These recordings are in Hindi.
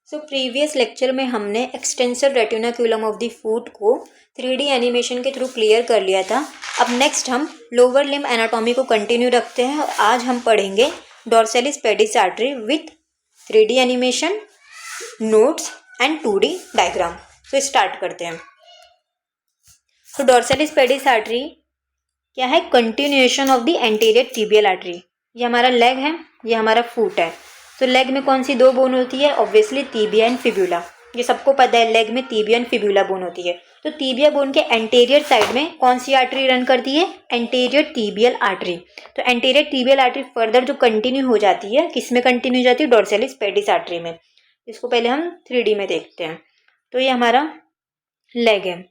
सो प्रीवियस लेक्चर में हमने एक्सटेंसर रेटिनाक्यूलम ऑफ द फूट को 3D एनिमेशन के थ्रू क्लियर कर लिया था। अब नेक्स्ट हम लोअर लिम्ब एनाटॉमी को कंटिन्यू रखते हैं और आज हम पढ़ेंगे dorsalis pedis artery with 3D animation, notes and 2D diagram. तो स्टार्ट करते हैं। तो डॉर्सैलिस पेडिस आर्टरी क्या है? Continuation of the anterior tibial artery. ये हमारा लेग है, ये हमारा फुट है। तो लेग में कौन सी दो बोन होती है? Obviously tibia and fibula. ये सबको पता है, लेग में टिबिया एंड फिब्यूला बोन होती है। तो टिबिया बोन के एंटीरियर साइड में कौन सी आर्टरी रन करती है? Anterior tibial artery. तो एंटीरियर टिबियल आर्टरी फर्दर जो कंटिन्यू हो जाती है, किस में कंटिन्यू हो जाती है? डॉर्सैलिस पेडिस आर्टरी में। इसको पहले हम 3D में देखते हैं। तो ये हमारा लेग है।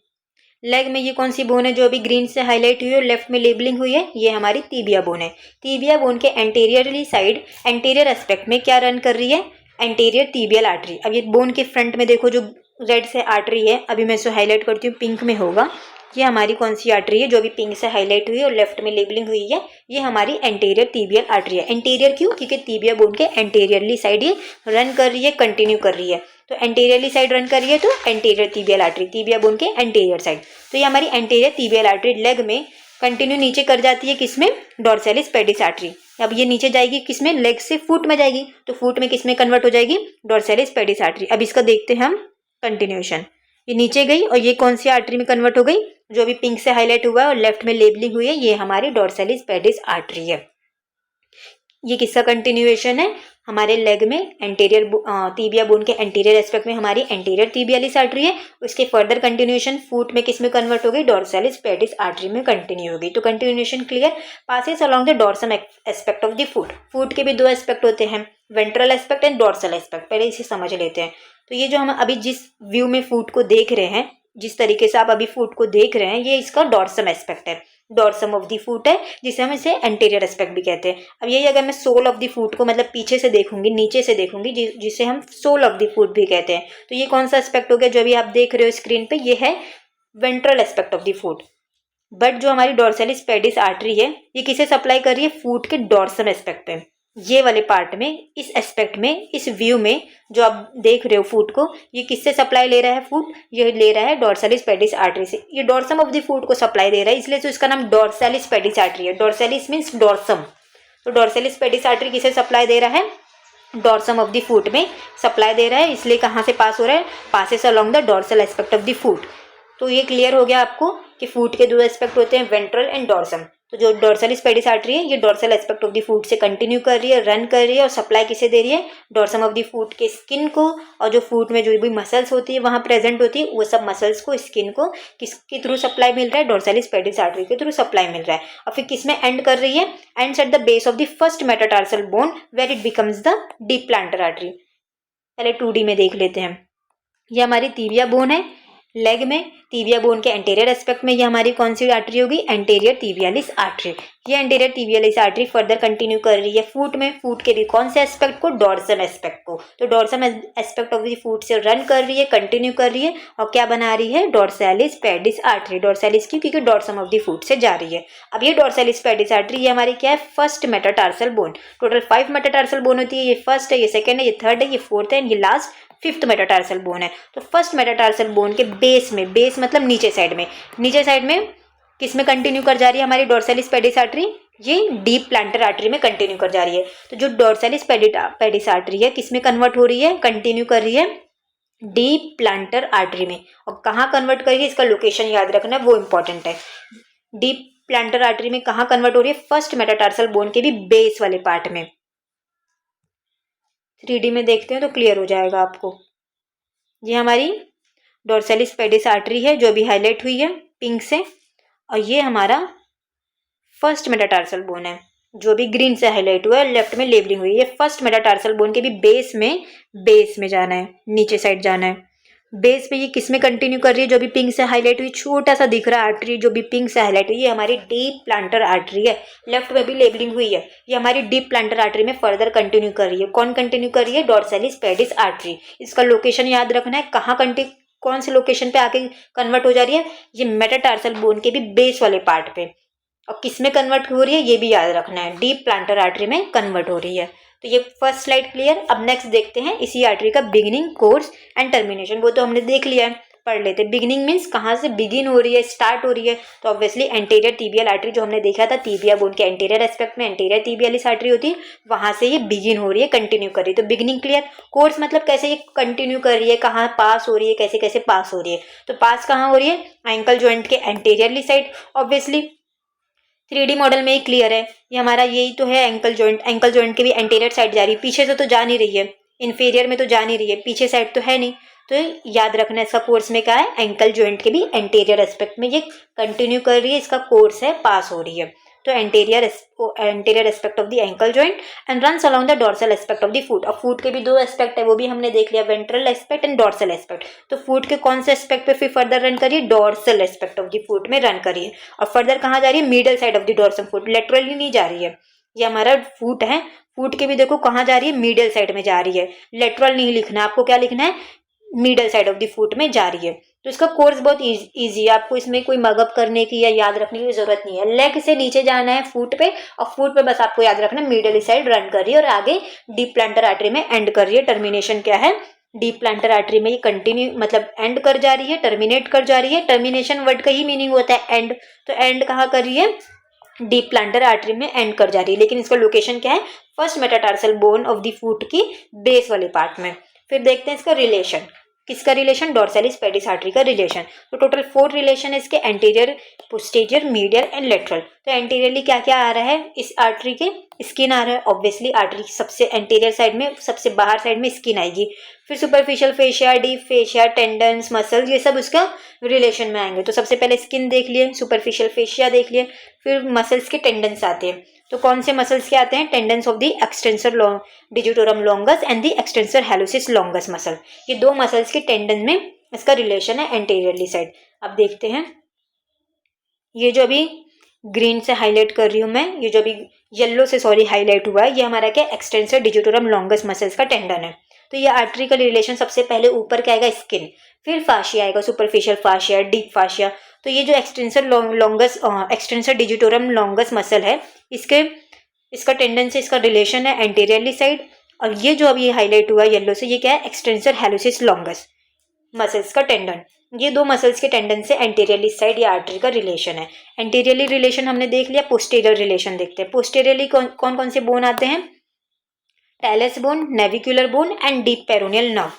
लेग में ये कौन सी बोन है जो अभी ग्रीन से हाईलाइट हुई है और लेफ्ट में लेबलिंग हुई है? ये हमारी टिबिया बोन है। टिबिया बोन के एंटीरियरली साइड, एंटीरियर एस्पेक्ट में क्या रन कर रही है? Anterior tibial artery. अब ये बोन के फ्रंट में देखो, जो रेड से आर्टरी है, अभी मैं इसे हाईलाइट करती हूँ, पिंक में होगा। ये हमारी कौन सी आर्टरी है जो अभी पिंक से हाईलाइट हुई है और लेफ्ट में लेबलिंग हुई है? ये हमारी एंटीरियर टिबियल आर्टरी है। एंटीरियर क्यों? क्योंकि टिबिया बोन के एंटीरियरली साइड ये रन कर रही है, कंटिन्यू कर रही है। तो एंटीरियरली साइड रन कर रही है, तो anterior tibial artery, tibia bone के एंटीरियर साइड। तो ये हमारी एंटीरियर टिबियल आर्टरी लेग में कंटिन्यू नीचे कर जाती है, किसमें? डॉर्सैलिस पेडिस आर्टरी। अब ये नीचे जाएगी किसमें? लेग से फुट में जाएगी। तो फुट में किसमें कन्वर्ट हो जाएगी? डॉर्सैलिस पेडिस आर्टरी। अब इसका देखते हैं हम कंटिन्यूएशन। ये नीचे गई और ये कौन सी आर्टरी में कन्वर्ट हो गई? जो अभी पिंक से हाईलाइट हुआ है और लेफ्ट में लेबलिंग हुई है, ये हमारी डॉर्सैलिस पेडिस आर्टरी है। ये किसका कंटिन्यूएशन है? हमारे लेग में एंटीरियर टिबिया बोन के एंटीरियर एस्पेक्ट में हमारी एंटीरियर टिबियालिस आर्टरी है। उसके फर्दर कंटिन्यूएशन फुट में किस में कन्वर्ट हो गई? डॉर्सैलिस पेडिस आर्टरी में कंटिन्यू होगी। तो continuation clear. Passes along the dorsum aspect of the foot. Foot के भी दो एस्पेक्ट होते हैं, ventral aspect and dorsal aspect. पहले इसे समझ लेते हैं। तो ये जो हम अभी जिस व्यू में फुट को देख रहे हैं, जिस तरीके से आप अभी फुट को देख रहे हैं, ये इसका डॉर्सम एस्पेक्ट है। डॉर्सम ऑफ द फुट है, जिसे हम इसे एंटीरियर एस्पेक्ट भी कहते हैं। अब यही अगर मैं सोल ऑफ द फुट को मतलब पीछे से देखूंगी, नीचे से देखूंगी, जिसे हम सोल ऑफ द फुट भी कहते हैं। तो ये कौन सा एस्पेक्ट हो गया जो अभी आप देख रहे हो स्क्रीन पे? ये है ventral aspect of the foot. But जो हमारी डॉर्सैलिस पेडिस आर्टरी है, ये किसे सप्लाई कर रही है? फुट के डॉर्सम एस्पेक्ट पे। ये वाले पार्ट में, इस एस्पेक्ट में, इस व्यू में जो आप देख रहे हो फुट को, ये किससे सप्लाई ले रहा है? फुट ये ले रहा है डॉर्सैलिस पेडिस आर्टरी से। ये डॉर्सम ऑफ द फुट को सप्लाई दे रहा है, इसलिए तो इसका नाम डॉर्सैलिस पेडिस आर्टरी है। डॉर्सैलिस मीन्स डॉर्सम। तो डॉर्सैलिस पेडिस आर्टरी किसे सप्लाई दे रहा है? डॉर्सम ऑफ द फुट में सप्लाई दे रहा है, इसलिए कहाँ से पास हो रहा है? Passes along the dorsal aspect of the foot. तो ये क्लियर हो गया आपको कि फुट के दो एस्पेक्ट होते हैं, वेंट्रल एंड डॉर्सम। तो जो डॉर्सैलिस पेडिस आर्टरी है, ये dorsal aspect of the foot से कंटिन्यू कर रही है, रन कर रही है और सप्लाई किसे दे रही है? डॉर्सम ऑफ द फुट के स्किन को। और जो फुट में जो भी मसल्स होती है वहाँ प्रेजेंट होती है, वो सब मसल्स को, स्किन को किसके थ्रू सप्लाई मिल रहा है? डॉर्सैलिस पेडिस आर्टरी के थ्रू सप्लाई मिल रहा है। और फिर किस में एंड कर रही है? Ends at the base of the first metatarsal bone where it becomes the deep plantar artery. पहले 2D में देख लेते हैं। ये हमारी टिबिया बोन है लेग में। टिबिया बोन के एंटीरियर एस्पेक्ट में ये हमारी कौन सी आर्टरी होगी? Anterior tibialis artery. ये anterior tibialis artery further continue कर रही है फुट में। फुट के भी कौन से एस्पेक्ट को? डॉर्सम एस्पेक्ट को। तो dorsum aspect of the foot से रन कर रही है, कंटिन्यू कर रही है और क्या बना रही है? डॉर्सैलिस पेडिस आर्टरी। डॉर्सैलिस की, क्योंकि डॉर्सम ऑफ द फुट से जा रही है। अब ये डॉर्सैलिस पेडिस आर्टरी, ये हमारी क्या है? First metatarsal bone. Total 5 metatarsal bone होती है। ये फर्स्ट है, ये सेकेंड है, ये थर्ड है, ये फोर्थ है, ये लास्ट 5th मेटाटार्सल बोन है। तो फर्स्ट मेटाटार्सल बोन के बेस में, बेस मतलब नीचे साइड में, नीचे साइड में किस में कंटिन्यू कर जा रही है हमारी डॉर्सैलिस पेडिस आर्टरी? ये डीप प्लांटर आर्टरी में कंटिन्यू कर जा रही है। तो जो डॉर्सैलिस पेडिस आर्टरी है, किस में कन्वर्ट हो रही है? कंटिन्यू कर रही है डीप प्लांटर आर्टरी में। और कहाँ कन्वर्ट करेगी, इसका लोकेशन याद रखना, वो इंपॉर्टेंट है। डीप प्लांटर आर्टरी में कहाँ कन्वर्ट हो रही है? फर्स्ट मेटाटार्सल बोन के भी बेस वाले पार्ट में। 3D में देखते हैं तो क्लियर हो जाएगा आपको। ये हमारी डॉर्सैलिस पेडिस आर्टरी है जो अभी हाईलाइट हुई है पिंक से, और ये हमारा फर्स्ट मेटाटार्सल बोन है जो अभी ग्रीन से हाईलाइट हुआ है, लेफ्ट में लेबलिंग हुई है। ये फर्स्ट मेटाटार्सल बोन के भी बेस में जाना है, नीचे साइड जाना है। बेस पे ये किस में कंटिन्यू कर रही है? जो भी पिंक से हाईलाइट हुई, छोटा सा दिख रहा है आर्टरी जो भी पिंक से हाईलाइट हुई, ये हमारी डीप प्लांटर आर्टरी है। लेफ्ट में भी लेबलिंग हुई है, ये हमारी डीप प्लांटर आर्टरी में फर्दर कंटिन्यू कर रही है। कौन कंटिन्यू कर रही है? डॉर्सैलिस पेडिस आर्टरी। इसका लोकेशन याद रखना है, कहाँ कौन से लोकेशन पे आके कन्वर्ट हो जा रही है? ये मेटाटार्सल बोन के भी बेस वाले पार्ट पे। और किस में कन्वर्ट हो रही है ये भी याद रखना है, डीप प्लांटर आर्टरी में कन्वर्ट हो रही है। तो ये फर्स्ट स्लाइड क्लियर। अब नेक्स्ट देखते हैं इसी आर्टरी का बिगिनिंग, कोर्स एंड टर्मिनेशन। वो तो हमने देख लिया है, पढ़ लेते। बिगिनिंग मीन्स कहाँ से बिगिन हो रही है, स्टार्ट हो रही है, तो ऑब्वियसली एंटीरियर टीबियल आर्टरी जो हमने देखा था टीबिया बोन के एंटीरियर एस्पेक्ट में एंटीरियर टीबियालिस आर्टरी होती है, वहां से ये बिगिन हो रही है, कंटिन्यू कर रही है, तो बिगिनिंग क्लियर। कोर्स मतलब कैसे ये कंटिन्यू कर रही है, कहाँ पास हो रही है, कैसे कैसे पास हो रही है, तो पास कहाँ हो रही है, एंकल जॉइंट के anteriorly side. Obviously 3D model में ही क्लियर है, ये हमारा यही तो है एंकल जॉइंट के भी एंटीरियर साइड जा रही है, पीछे से तो जा नहीं रही है, इन्फीरियर में तो जा नहीं रही है, पीछे साइड तो है नहीं। तो याद रखना इसका कोर्स में क्या है, एंकल जॉइंट के भी एंटीरियर एस्पेक्ट में ये कंटिन्यू कर रही है, इसका कोर्स है, पास हो रही है। तो anterior aspect of the ankle joint and runs along the dorsal aspect of the foot. अब फुट के भी दो एस्पेक्ट है, वो भी हमने देख लिया, ventral aspect and dorsal aspect. तो फुट के कौन से एस्पेक्ट पे फिर फर्दर रन करिए, dorsal aspect of the foot में रन करिए। और फर्दर कहाँ जा रही है, middle side of the dorsal foot, laterally नहीं जा रही है, ये हमारा फुट है, फुट के भी देखो कहाँ जा रही है, मिडल साइड में जा रही है, लेटरल नहीं लिखना है आपको, क्या लिखना है, middle side of the foot में जा रही है। तो इसका कोर्स बहुत इजी है, आपको इसमें कोई मगअप करने की या याद रखने की जरूरत नहीं है। लेग से नीचे जाना है फुट पे, और फुट पे बस आपको याद रखना है मिडल साइड रन कर रही है और आगे डीप प्लांटर आर्टरी में एंड कर रही है। टर्मिनेशन क्या है, डीप प्लांटर आर्टरी में ये कंटिन्यू मतलब एंड कर जा रही है, टर्मिनेट कर जा रही है। टर्मिनेशन वर्ड का ही मीनिंग होता है एंड, तो एंड कहाँ कर रही है, डीप प्लांटर आर्टरी में एंड कर जा रही है। लेकिन इसका लोकेशन क्या है, first metatarsal bone of the foot की बेस वाले पार्ट में। फिर देखते हैं इसका रिलेशन, किसका रिलेशन, डोर्सालिस पेडिस आर्टरी का रिलेशन। तो टोटल 4 रिलेशन है इसके, anterior, posterior, medial and lateral. तो एंटीरियरली क्या क्या आ रहा है इस आर्टरी के, स्किन आ रहा है, ऑब्वियसली आर्टरी सबसे एंटीरियर साइड में, सबसे बाहर साइड में स्किन आएगी। फिर superficial fascia, deep fascia, tendons, muscles, ये सब उसका रिलेशन में आएंगे। तो सबसे पहले स्किन देख लिए, सुपरफिशियल फेशिया देख लिए, फिर मसल्स के टेंडन्स आते हैं। तो कौन से मसल्स के आते हैं, tendons of the extensor digitorum longus and the extensor hallucis longus muscle, ये दो मसल्स के टेंडन में इसका रिलेशन है एंटीरियरली साइड। अब देखते हैं, ये जो अभी ग्रीन से हाईलाइट कर रही हूँ मैं, ये जो अभी येलो से हाईलाइट हुआ है, ये हमारा क्या एक्सटेंसर डिजिटोरम लॉन्गस मसल्स का टेंडन है। तो ये आर्टरी का रिलेशन सबसे पहले ऊपर क्या आएगा, स्किन, फिर फाशिया आएगा, सुपरफिशियल फाशिया, डीप फाशिया। तो ये जो एक्सटेंसर डिजिटोरम लॉन्गस मसल है, इसका टेंडन से इसका रिलेशन है एंटीरियरली साइड। और ये जो अभी हाईलाइट हुआ येलो से, ये क्या है, एक्सटेंसर हैलोसिस लॉन्गस मसल्स का टेंडन। ये दो मसल्स के टेंडन से एंटीरियरली साइड ये आर्टरी का रिलेशन है। एंटीरियरली रिलेशन हमने देख लिया, पोस्टीरियर रिलेशन देखते हैं। पोस्टीरियरली कौन कौन से बोन आते हैं, talus bone, navicular bone and deep peroneal nerve.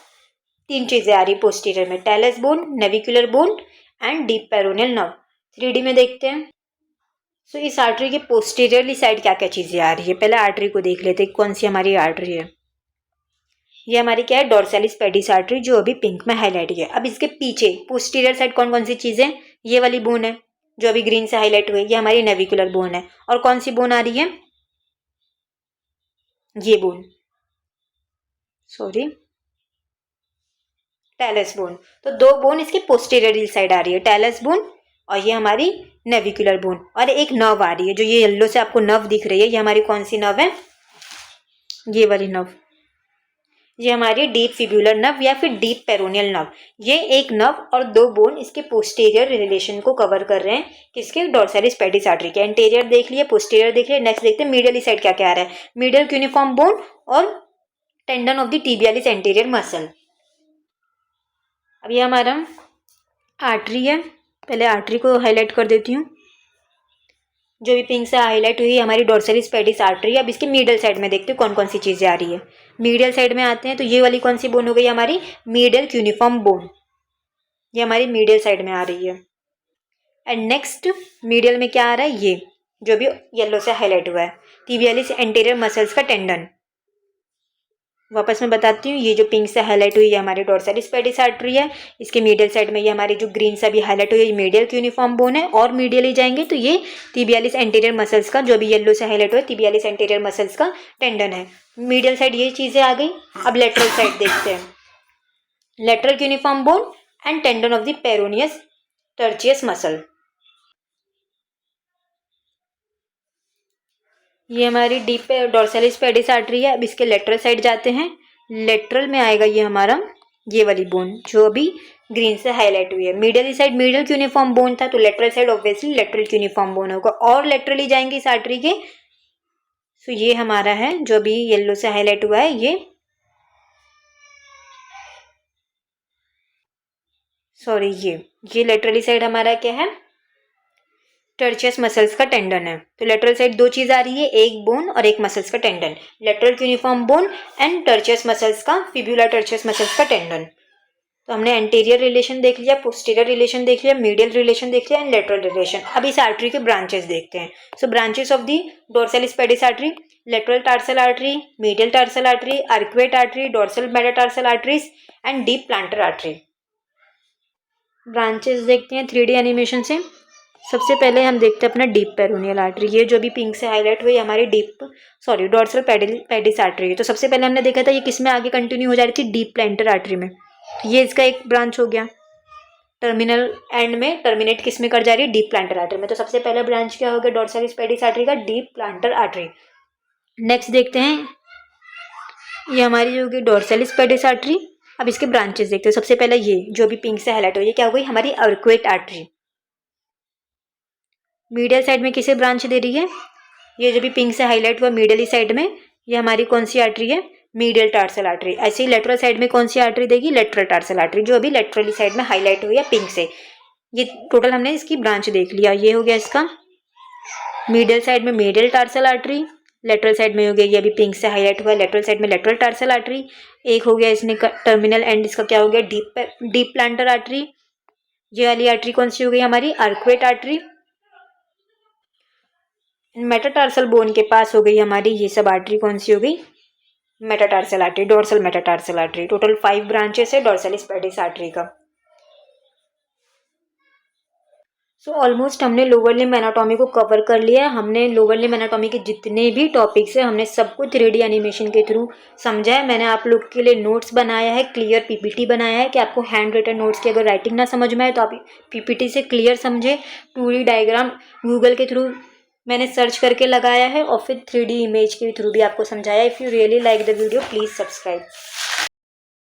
3 चीजें आ रही पोस्टीरियर में, talus bone, navicular bone and deep peroneal nerve. 3D में देखते हैं। सो इस आर्टरी के पोस्टीरियरली साइड क्या क्या चीजें आ रही है, पहले आर्टरी को देख लेते हैं कौन सी हमारी आर्टरी है। ये हमारी क्या है, डोर्सालिस पेडिस आर्टरी, जो अभी पिंक में हाईलाइट है। अब इसके पीछे पोस्टीरियर साइड कौन कौन सी चीजें, ये वाली बोन है जो अभी ग्रीन से हाईलाइट हुई है, ये हमारी नेविकुलर बोन है। और कौन सी बोन आ रही है, ये बोन, टैलस बोन। तो 2 बोन इसके पोस्टीरियर साइड आ रही है, टैलस बोन और ये हमारी नेविकुलर बोन। और एक नर्व आ रही है, जो ये येलो से आपको नर्व दिख रही है, ये हमारी कौन सी नर्व है, ये वाली नर्व, ये हमारी डीप फिब्युलर नर्व या फिर डीप पेरोनियल नर्व। ये एक नर्व और 2 बोन इसके पोस्टीरियर रिलेशन को कवर कर रहे हैं, किसके, डोर्सालिस पेडिस आर्टरी के। एंटीरियर देख लिए, पोस्टीरियर देख लिए, नेक्स्ट देखते हैं मीडियली साइड क्या क्या आ रहा है, मीडियल क्यूनिफॉर्म बोन और tendon of the tibialis anterior muscle. अब ये हमारा आर्टरी है, पहले आर्टरी को हाईलाइट कर देती हूँ, जो भी पिंक से हाईलाइट हुई हमारी डोर्सालिस पेडिस आर्टरी। अब इसके मीडियल साइड में देखते हैं कौन कौन सी चीज़ें आ रही है। मीडियल साइड में आते हैं तो ये वाली कौन सी बोन हो गई हमारी, मीडियल क्यूनिफॉर्म बोन, ये हमारी मीडियल साइड में आ रही है। एंड नेक्स्ट मीडियल में क्या आ रहा है, ये जो भी येलो से हाईलाइट हुआ है, टिबियालिस एंटीरियर मसल्स का टेंडन। वापस मैं बताती हूँ, ये जो पिंक से हाईलाइट हुई है हमारी डोर्सालिस पेडिस आर्टरी है, इसके मीडियल साइड में ये हमारी जो ग्रीन से भी हाईलाइट हुई है, ये मीडियल क्यूनिफॉर्म बोन है। और मीडियल ही जाएंगे तो ये टिबियालिस एंटीरियर मसल्स का, जो भी येलो से हाईलाइट हुआ है, टिबियालिस एंटीरियर मसल्स का टेंडन है। मीडियल साइड ये चीज़ें आ गई। अब लेटरल साइड देखते हैं, lateral cuneiform bone and tendon of the peroneus tertius muscle. ये हमारी डीप डोर्सालिस पेडिस आर्टरी है। अब इसके लेटरल साइड जाते हैं, लेटरल में आएगा ये हमारा ये वाली बोन जो अभी ग्रीन से हाईलाइट हुई है। Medial side medial cuneiform bone था, तो lateral side obviously lateral cuneiform bone होगा। और लेटरली जाएंगे इस आर्टरी के सो ये हमारा है जो अभी येलो से हाईलाइट हुआ है, ये सॉरी ये लेटरली साइड हमारा क्या है, टर्चियस मसल्स का टेंडन है। तो लेटरल साइड दो चीज आ रही है, एक बोन और एक मसल्स का tendon, lateral cuneiform bone and tertius muscles का फिब्यूला टर्चियस मसल्स का टेंडन। तो हमने एंटीरियर रिलेशन देख लिया, पोस्टीरियर रिलेशन देख लिया, मीडियल रिलेशन देख लिया एंड लेटरल रिलेशन। अब इस आर्टरी के ब्रांचेस देखते हैं। So branches of the dorsalis pedis artery, lateral tarsal artery, medial tarsal artery, arcuate artery, dorsal metatarsal arteries and deep plantar artery. Branches देखते हैं 3D एनिमेशन से। सबसे पहले हम देखते हैं अपना डीप पेरोनियल आर्टरी, ये जो भी पिंक से हाईलाइट हुई हमारी डोर्सल पेडिस आर्टरी है। तो सबसे पहले हमने देखा था ये किस में आगे कंटिन्यू हो जा रही थी, डीप प्लांटर आर्टरी में। ये इसका एक ब्रांच हो गया, टर्मिनल एंड में टर्मिनेट किस में कर जा रही है, डीप प्लांटर आर्टरी में। तो सबसे पहला ब्रांच क्या हो गया डोर्सालिस पेडिस आर्टरी का, डीप प्लांटर आर्टरी। नेक्स्ट देखते हैं ये हमारी होगी डोर्सालिस पेडिस आर्टरी। अब इसके ब्रांचेस देखते हैं। सबसे पहले ये जो भी पिंक से हाईलाइट हुई है क्या हो गई हमारी आर्कुएट आर्टरी। मीडियल साइड में किसे ब्रांच दे रही है, ये जो भी पिंक से हाईलाइट हुआ मीडियली साइड में, ये हमारी कौन सी आर्टरी है, मीडियल टार्सल आर्टरी। ऐसे ही लेटरल साइड में कौन सी आर्टरी देगी, लेटरल टार्सल आर्टरी, जो अभी लेटरली साइड में हाईलाइट हुई है पिंक से। ये टोटल हमने इसकी ब्रांच देख लिया। ये हो गया इसका मीडियल साइड में medial tarsal artery, lateral side में हो गया ये अभी पिंक से हाईलाइट हुआ है लेटरल साइड में लेटरल टार्सल आर्टरी। एक हो गया इसने टर्मिनल एंड, इसका क्या हो गया डीप प्लांटर आर्टरी। ये वाली आर्टरी कौन सी हो गई हमारी आर्कुएट आर्टरी। मेटाटार्सल बोन के पास हो गई हमारी ये सब आर्टरी कौन सी हो गई, metatarsal artery, dorsal metatarsal artery. Total 5 branches है डोर्सालिस पेडिस आर्टरी का। सो ऑलमोस्ट हमने लोअर लिम्ब एनाटॉमी को कवर कर लिया। हमने लोअर लिम्ब एनाटॉमी के जितने भी टॉपिक्स है हमने सबको 3D एनिमेशन के थ्रू समझा है। मैंने आप लोग के लिए नोट्स बनाया है, क्लियर पीपीटी बनाया है कि आपको हैंड रिटन नोट्स की अगर राइटिंग ना समझ में आए तो आप पीपीटी से क्लियर समझे। 2D डायग्राम गूगल के थ्रू मैंने सर्च करके लगाया है और फिर 3D इमेज के थ्रू भी आपको समझाया। If you really like the video please subscribe.